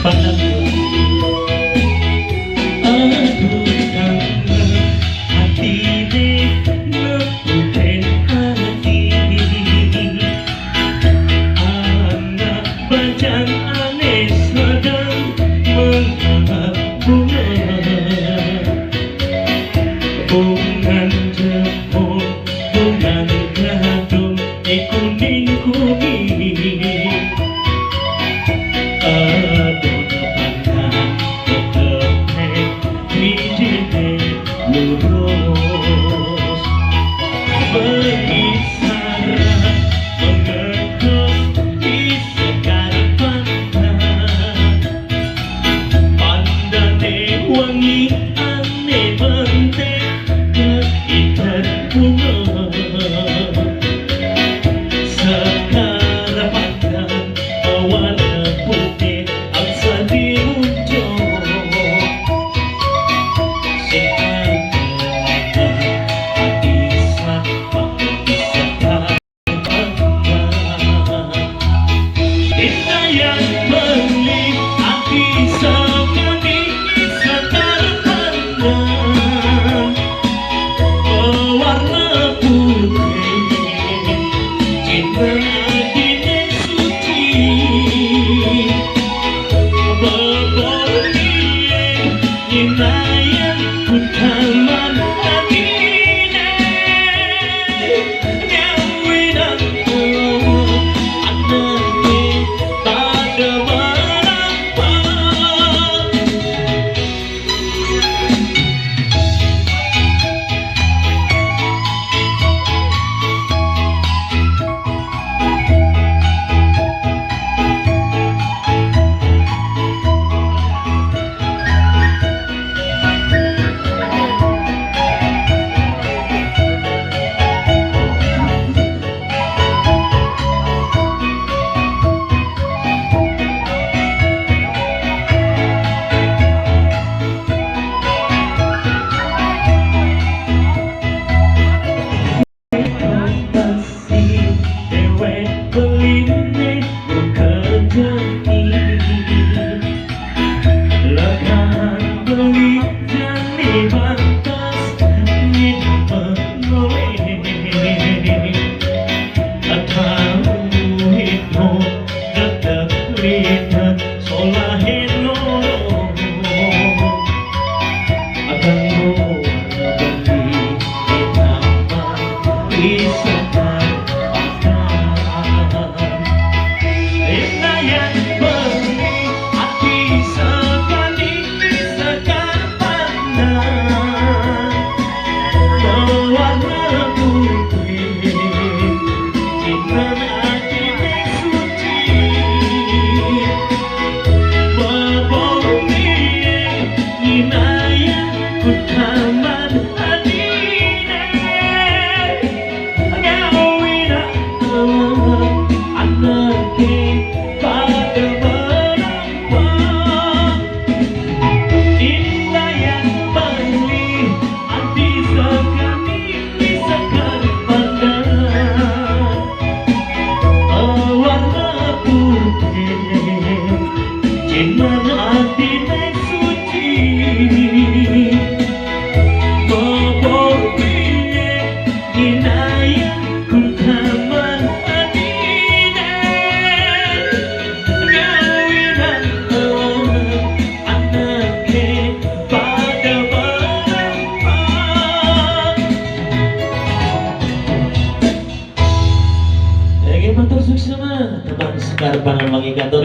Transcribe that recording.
pandang aduh kangen hati deh ngebuken hati anak bajang aneh sedang mengharap bungan jepun bungan gadung kuning kuning aduh pandang tetep hijine lurus mengisara mengetus di sekar pandang pandane wangi aneh bentek keikat bunga sekarang pandang warna putih aksa dimuncul hati sapa sekarang kita yang beli hati sekali sekarang pandang warna putih cinta dine suci berbonye inayan utaman adine nyawinan anake pada berapa Sekar pangan wangi kantor